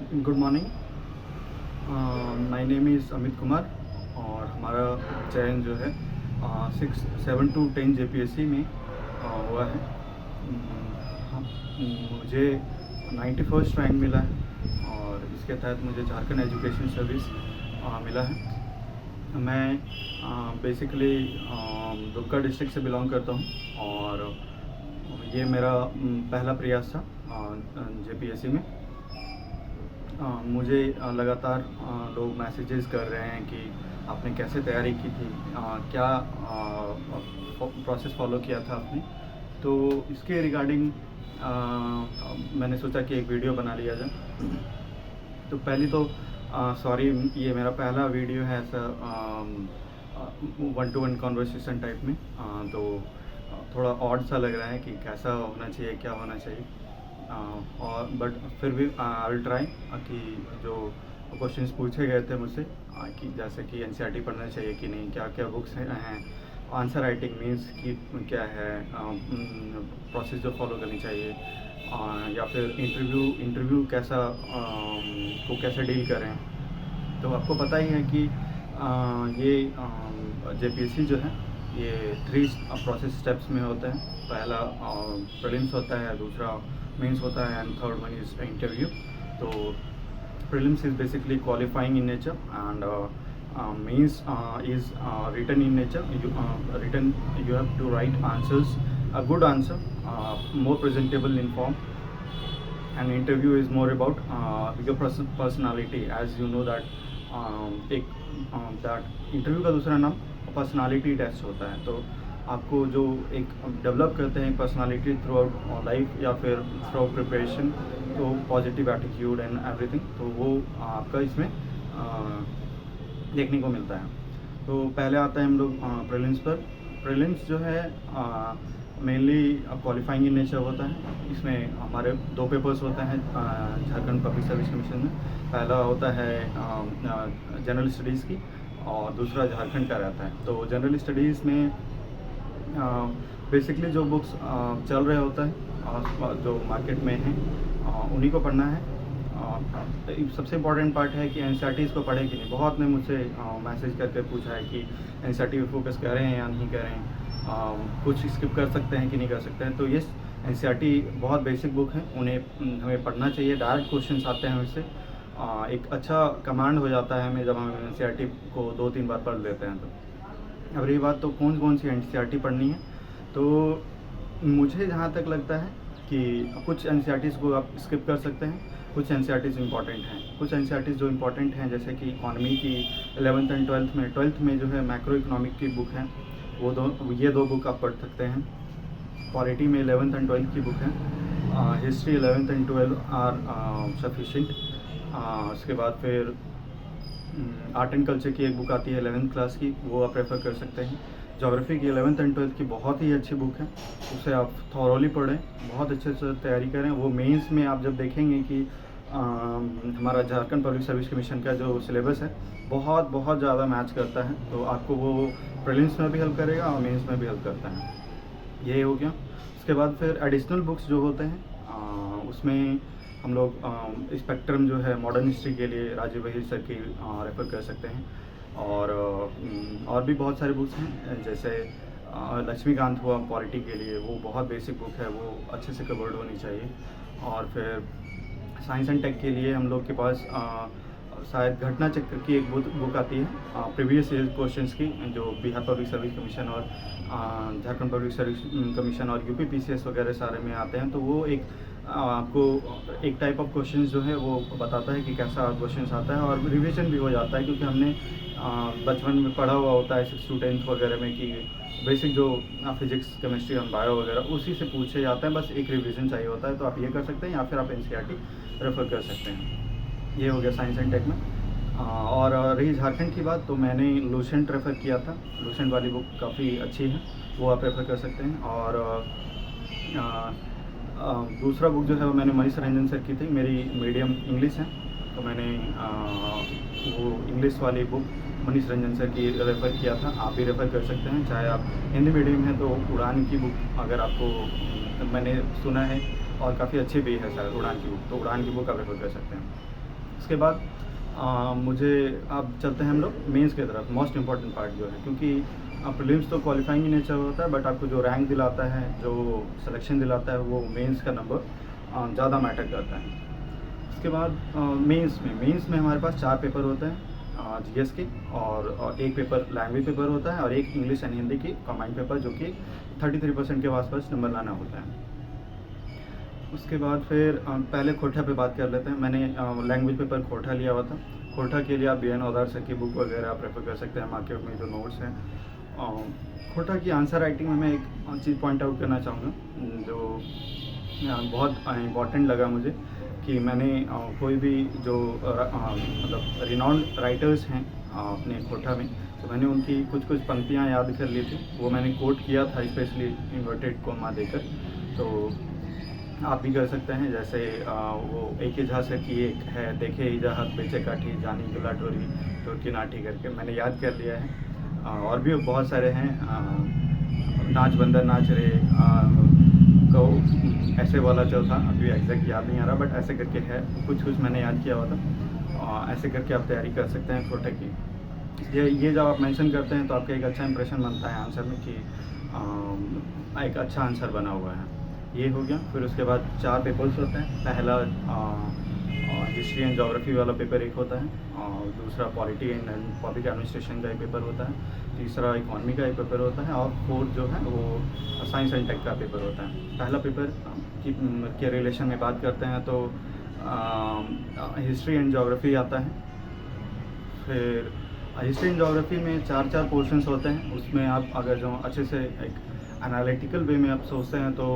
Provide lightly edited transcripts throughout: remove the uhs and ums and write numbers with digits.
Good morning. My name is Amit Kumar और हमारा चयन जो है 7 to 10 JPSC में हुआ है। मुझे 91st रैंक मिला है और इसके तहत मुझे झारखंड एजुकेशन सर्विस मिला है। मैं बेसिकली दुमका डिस्ट्रिक्ट से बिलोंग करता हूँ और ये मेरा पहला प्रयास था JPSC में। मुझे लगातार लोग मैसेजेस कर रहे हैं कि आपने कैसे तैयारी की थी, क्या प्रोसेस फॉलो किया था आपने। तो इसके रिगार्डिंग मैंने सोचा कि एक वीडियो बना लिया जाए। तो पहली तो सॉरी, ये मेरा पहला वीडियो है ऐसा 1-to-1 कॉन्वर्सेशन टाइप में। तो थोड़ा ऑड सा लग रहा है कि कैसा होना चाहिए, क्या होना चाहिए। और बट फिर भी आई विल ट्राई कि जो क्वेश्चंस पूछे गए थे मुझसे कि जैसे कि NCERT पढ़ना चाहिए कि नहीं, क्या क्या बुक्स हैं, आंसर राइटिंग मीन्स कि क्या है, प्रोसेस जो फॉलो करनी चाहिए, या फिर इंटरव्यू कैसा को कैसे डील करें। तो आपको पता ही है कि ये JPSC जो है ये 3 प्रोसेस स्टेप्स में होता है। पहला प्रीलिम्स होता है, दूसरा मेंस होता है and third one is interview. तो prelims is basically qualifying in nature and means is written in nature. You have to write answers, a good answer, more presentable in form. And interview is more about your personality, as you know that that interview का दूसरा नाम personality test होता है। तो आपको जो एक develop करते हैं पर्सनालिटी थ्रू आउट लाइफ या फिर थ्रू आउट प्रिपरेशन, तो पॉजिटिव एटीट्यूड एंड एवरीथिंग, तो वो आपका इसमें देखने को मिलता है। तो पहले आता है हम लोग प्रीलिम्स पर। प्रीलिम्स जो है मेनली क्वालिफाइंग इन नेचर होता है। इसमें हमारे 2 पेपर्स होते हैं झारखंड पब्लिक सर्विस कमीशन में। पहला होता है जनरल स्टडीज़ की और दूसरा झारखंड का रहता है। तो जनरल स्टडीज़ में बेसिकली जो बुक्स चल रहे होता है जो मार्केट में हैं उन्हीं को पढ़ना है। सबसे इम्पॉर्टेंट पार्ट है कि NCERT को पढ़े कि नहीं। बहुत ने मुझसे मैसेज करके पूछा है कि NCERT पे फोकस करें या नहीं करें, कुछ स्किप कर सकते हैं कि नहीं कर सकते हैं। तो ये NCERT बहुत बेसिक बुक है, उन्हें हमें पढ़ना चाहिए। डायरेक्ट क्वेश्चंस आते हैं उससे, एक अच्छा कमांड हो जाता है हमें जब हम NCERT को 2-3 बार पढ़ लेते हैं। तो अब रही बात तो कौन कौन सी NCERT पढ़नी है, तो मुझे जहाँ तक लगता है कि कुछ NCERTs को आप स्किप कर सकते हैं, कुछ NCERTs इंपॉर्टेंट हैं। कुछ NCERTs जो इंपॉर्टेंट हैं जैसे कि इकोनॉमी की 11th एंड 12th में जो है मैक्रो इकोनॉमिक की बुक है, वो ये 2 बुक आप पढ़ सकते हैं। पॉलिटी में 11th एंड 12th की बुक है। History 11th and 12th are sufficient. उसके बाद फिर आर्ट एंड कल्चर की एक बुक आती है 11th क्लास की, वो आप रेफ़र कर सकते हैं। ज्योग्राफी की 11th एंड 12th की बहुत ही अच्छी बुक है, उसे आप थॉरोली पढ़ें, बहुत अच्छे से तैयारी करें। वो मेंस में आप जब देखेंगे कि हमारा झारखंड पब्लिक सर्विस कमीशन का जो सिलेबस है बहुत ज़्यादा मैच करता है, तो आपको वो प्रीलिम्स में भी हेल्प करेगा और मेंस में भी हेल्प करता है। ये हो गया। उसके बाद फिर एडिशनल बुक्स जो होते हैं उसमें हम लोग स्पेक्ट्रम जो है मॉडर्न हिस्ट्री के लिए राजीव बहिर सर की रेफ़र कर सकते हैं। और भी बहुत सारे बुक्स हैं जैसे लक्ष्मीकांत हुआ पॉलिटी के लिए, वो बहुत बेसिक बुक है, वो अच्छे से कवर्ड होनी चाहिए। और फिर साइंस एंड टेक के लिए हम लोग के पास शायद घटना चक्र की एक बुक आती है प्रीवियस ईयर क्वेश्चंस की, जो बिहार पब्लिक सर्विस कमीशन और झारखंड पब्लिक सर्विस कमीशन और UP PCS वगैरह सारे में आते हैं। तो वो एक आपको एक टाइप ऑफ क्वेश्चंस जो है वो बताता है कि कैसा क्वेश्चंस आता है, और रिवीजन भी हो जाता है क्योंकि हमने बचपन में पढ़ा हुआ होता है 6th to 10th वगैरह में कि बेसिक जो फिजिक्स केमिस्ट्री और बायो वगैरह उसी से पूछे जाते हैं, बस एक रिवीजन चाहिए होता है। तो आप ये कर सकते हैं या फिर आप NCERT रेफ़र कर सकते हैं। ये हो गया साइंस एंड टेक में। और रही झारखंड की बात, तो मैंने लूसेंट रेफ़र किया था। लूसेंट वाली बुक काफ़ी अच्छी है, वो आप रेफ़र कर सकते हैं। और दूसरा बुक जो है वो मैंने मनीष रंजन सर की थी। मेरी मीडियम इंग्लिश है, तो मैंने वो इंग्लिश वाली बुक मनीष रंजन सर की रेफ़र किया था। आप भी रेफ़र कर सकते हैं, चाहे आप हिंदी मीडियम हैं तो उड़ान की बुक अगर आपको, मैंने सुना है और काफ़ी अच्छी भी है सर उड़ान की बुक, तो उड़ान की बुक आप रेफ़र कर सकते हैं। उसके बाद मुझे अब चलते हैं हम लोग मेंस की तरफ, मोस्ट इम्पॉर्टेंट पार्ट जो है, क्योंकि प्रीलिम्स तो क्वालिफाइंग इन नेचर होता है, बट आपको जो रैंक दिलाता है, जो सिलेक्शन दिलाता है, वो मेंस का नंबर ज़्यादा मैटर करता है। उसके बाद मेंस में हमारे पास 4 पेपर होते हैं जीएस के, और एक पेपर लैंग्वेज पेपर होता है, और एक इंग्लिश एंड हिंदी की कम्बाइंड पेपर, जो कि 33% के आसपास नंबर लाना होता है। उसके बाद फिर पहले खोटा पे बात कर लेते हैं। मैंने लैंग्वेज पेपर खोटा लिया हुआ था। खोटा के लिए आप बी एन औदार सर की बुक वगैरह आप रेफर कर सकते हैं, मार्केट में जो नोट्स हैं। खोटा की आंसर राइटिंग में मैं एक चीज़ पॉइंट आउट करना चाहूँगा, जो बहुत इम्पॉर्टेंट लगा मुझे, कि मैंने कोई भी जो मतलब रिनाउंड राइटर्स हैं अपने खोटा में, तो मैंने उनकी कुछ पंक्तियाँ याद कर ली थी, वो मैंने कोट किया था, स्पेशली इन्वर्टेड कोमा देकर। तो आप भी कर सकते हैं, जैसे वो एक झांसे की एक है, देखे इजाहत बेचे काठी जानी गुला टोरी टोरकी नाठी करके मैंने याद कर लिया है। और भी बहुत सारे हैं, नाच बंदर नाच रे को ऐसे वाला जो था, अभी एग्जैक्ट याद नहीं आ रहा, बट ऐसे करके है, कुछ मैंने याद किया हुआ था। ऐसे करके आप तैयारी कर सकते हैं खोटे की। ये जब आप मेंशन करते हैं तो आपका एक अच्छा इंप्रेशन बनता है आंसर में, कि एक अच्छा आंसर बना हुआ है। ये हो गया। फिर उसके बाद 4 पेपर्स होते हैं। पहला हिस्ट्री एंड ज्योग्राफी वाला पेपर एक होता है, और दूसरा पॉलिटी एंड पब्लिक एडमिनिस्ट्रेशन का एक पेपर होता है, तीसरा इकॉनमी का एक पेपर होता है, और फोर्थ जो है वो साइंस एंड टेक का पेपर होता है। पहला पेपर के रिलेशन में बात करते हैं तो हिस्ट्री एंड ज्योग्राफी आता है। फिर हिस्ट्री एंड ज्योग्राफी में 4 पोर्शंस होते हैं। उसमें आप अगर जो अच्छे से एक एनालिटिकल वे में आप सोचते हैं तो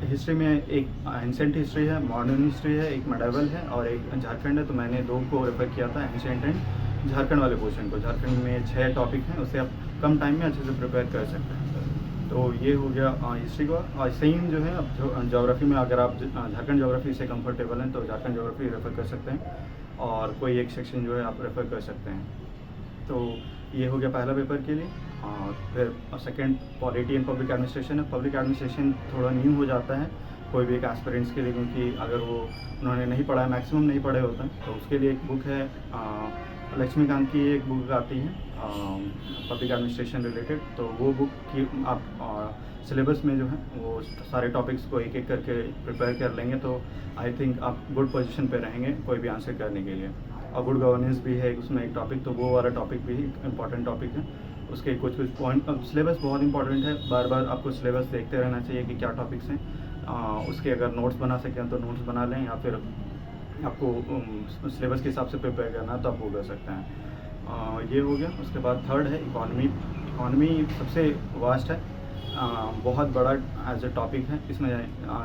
हिस्ट्री में एक एंशिएंट हिस्ट्री है, मॉडर्न हिस्ट्री है, एक मेडावल है, और एक झारखंड है। तो मैंने 2 को रेफर किया था, एंशिएंट एंड झारखंड वाले पोर्शन को। झारखंड में 6 टॉपिक हैं, उससे आप कम टाइम में अच्छे से प्रिपेयर कर सकते हैं। तो ये हो गया हिस्ट्री का। और सेम जो है अब ज्योग्राफी में, अगर आप झारखंड ज्योग्राफी से कंफर्टेबल हैं तो झारखंड ज्योग्राफी रेफ़र कर सकते हैं, और कोई एक सेक्शन जो है आप रेफ़र कर सकते हैं। तो ये हो गया पहला पेपर के लिए। फिर second polity and public administration है। पब्लिक एडमिनिस्ट्रेशन थोड़ा न्यू हो जाता है कोई भी एक एस्पिरेंट्स के लिए, क्योंकि अगर वो उन्होंने नहीं पढ़ा है, मैक्सिमम नहीं पढ़े होते हैं, तो उसके लिए एक बुक है लक्ष्मीकांत की एक बुक आती है पब्लिक एडमिनिस्ट्रेशन रिलेटेड। तो वो बुक की आप सिलेबस में जो है वो सारे टॉपिक्स को एक करके प्रिपेयर कर लेंगे, तो आई थिंक आप गुड पोजीशन पे रहेंगे कोई भी आंसर करने के लिए। और गुड गवर्नेंस भी है उसमें एक टॉपिक, तो वो वाला टॉपिक भी इम्पॉर्टेंट टॉपिक है। उसके कुछ पॉइंट, सिलेबस बहुत इंपॉर्टेंट है, बार बार आपको सिलेबस देखते रहना चाहिए कि क्या टॉपिक्स हैं। उसके अगर नोट्स बना सकें तो नोट्स बना लें, या फिर आपको सिलेबस के हिसाब से प्रिपेयर करना है तो आप वो कर सकते हैं। ये हो गया। उसके बाद थर्ड है इकॉनमी। इकॉनमी सबसे वास्ट है, बहुत बड़ा एज ए टॉपिक है। इसमें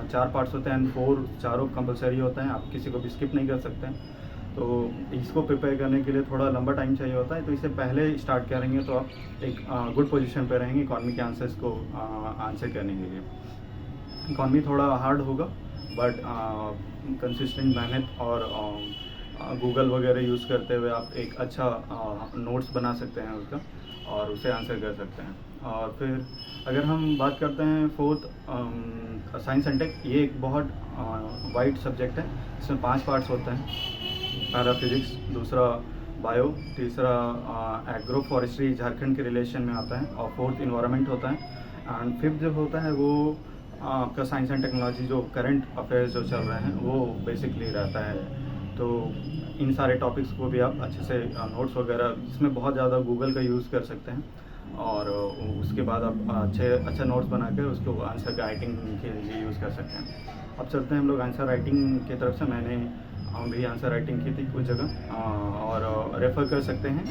4 पार्ट्स होते हैं एंड 4 चारों कंपलसरी होते हैं, आप किसी को भी स्किप नहीं कर सकते हैं। तो इसको प्रिपेयर करने के लिए थोड़ा लंबा टाइम चाहिए होता है, तो इससे पहले स्टार्ट करेंगे तो आप एक गुड पोजीशन पे रहेंगे इकॉनमी के आंसर्स को आंसर करने के लिए। इकॉनमी थोड़ा हार्ड होगा, बट कंसिस्टेंट मेहनत और गूगल वगैरह यूज़ करते हुए आप एक अच्छा नोट्स बना सकते हैं उसका, और उसे आंसर कर सकते हैं। और फिर अगर हम बात करते हैं फोर्थ साइंस एंड टेक, ये एक बहुत वाइड सब्जेक्ट है। इसमें 5 पार्ट्स होते हैं। पहला फिजिक्स, दूसरा बायो, तीसरा एग्रो फॉरेस्ट्री झारखंड के रिलेशन में आता है, और फोर्थ इन्वायरमेंट होता है, एंड फिफ्थ जो होता है वो आपका साइंस एंड टेक्नोलॉजी, जो करंट अफेयर्स जो चल रहे हैं वो बेसिकली रहता है। तो इन सारे टॉपिक्स को भी आप अच्छे से नोट्स वगैरह, इसमें बहुत ज़्यादा गूगल का यूज़ कर सकते हैं, और उसके बाद आप अच्छा नोट्स बना कर उसको आंसर राइटिंग के लिए यूज़ कर सकते हैं। अब चलते हैं हम लोग आंसर राइटिंग की तरफ से। मैंने भी आंसर राइटिंग की थी कुछ जगह, और रेफ़र कर सकते हैं।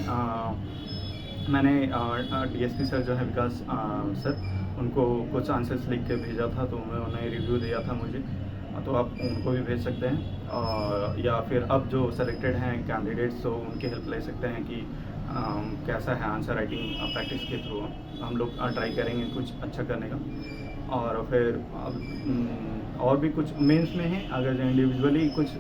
मैंने डीएसपी सर जो है विकास सर, उनको कुछ आंसर्स लिख के भेजा था, तो उन्होंने रिव्यू दिया था मुझे, तो आप उनको भी भेज सकते हैं। या फिर अब जो सेलेक्टेड हैं कैंडिडेट्स, तो उनकी हेल्प ले सकते हैं कि कैसा है आंसर राइटिंग प्रैक्टिस के थ्रू हम लोग ट्राई करेंगे कुछ अच्छा करने का। और फिर और भी कुछ मेंस में है, अगर जो इंडिविजुअली कुछ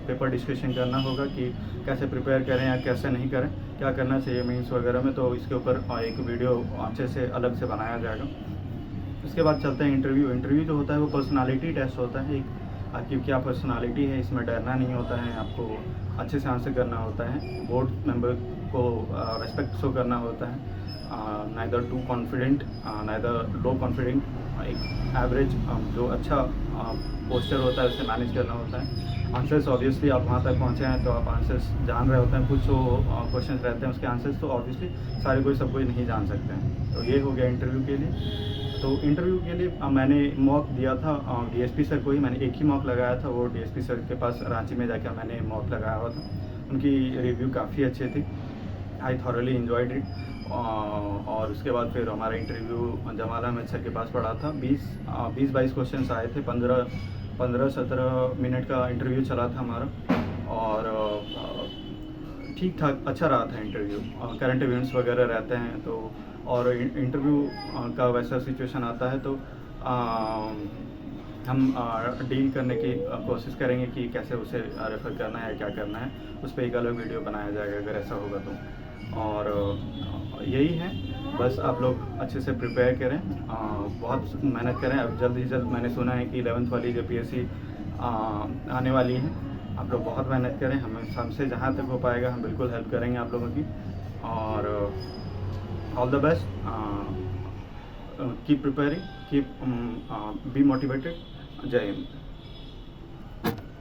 पेपर डिस्कशन करना होगा कि कैसे प्रिपेयर करें या कैसे नहीं करें, क्या करना चाहिए मेंस वगैरह में, तो इसके ऊपर एक वीडियो अच्छे से अलग से बनाया जाएगा। उसके बाद चलते हैं इंटरव्यू। इंटरव्यू जो होता है वो पर्सनालिटी टेस्ट होता है, एक आपकी क्या पर्सनालिटी है, इसमें डरना नहीं होता है, आपको अच्छे से आंसर करना होता है, बोर्ड मेंबर को रिस्पेक्ट शो करना होता है, neither too confident neither low confident, एक एवरेज जो अच्छा पोस्चर होता है उसे मैनेज करना होता है। आंसर्स ऑब्वियसली आप वहाँ तक पहुँचे हैं तो आप आंसर्स जान रहे होते हैं, कुछ जो क्वेश्चन रहते हैं उसके आंसर्स तो ऑब्वियसली सारे कोई सब कोई नहीं जान सकते हैं। तो ये हो गया इंटरव्यू के लिए। तो इंटरव्यू के लिए मैंने मॉक दिया था डीएसपी सर को ही, मैंने एक ही मॉक लगाया था, वो डीएसपी सर के पास रांची में जाकर मैंने मॉक लगाया हुआ था। उनकी रिव्यू काफ़ी अच्छे थे, आई थॉरली इन्जॉयड इट। और उसके बाद फिर हमारा इंटरव्यू जमाल अहमद सर के पास पड़ा था। 20-22 क्वेश्चन आए थे, 15-17 मिनट का इंटरव्यू चला था हमारा। और ठीक ठाक अच्छा रहा था इंटरव्यू। करंट इवेंट्स वगैरह रहते हैं तो, और इंटरव्यू का वैसा सिचुएशन आता है तो हम डील करने की कोशिश करेंगे कि कैसे उसे रेफ़र करना है, क्या करना है, उस पर एक अलग वीडियो बनाया जाएगा अगर ऐसा होगा तो। और यही है, बस आप लोग अच्छे से प्रिपेयर करें, बहुत मेहनत करें। अब जल्द ही जल्द मैंने सुना है कि 11th वाली जो पीएससी आने वाली है, आप लोग बहुत मेहनत करें, हमसे जहाँ तक हो पाएगा हम बिल्कुल हेल्प करेंगे आप लोगों की। और all the best, keep preparing, keep be motivated. जय हिंद।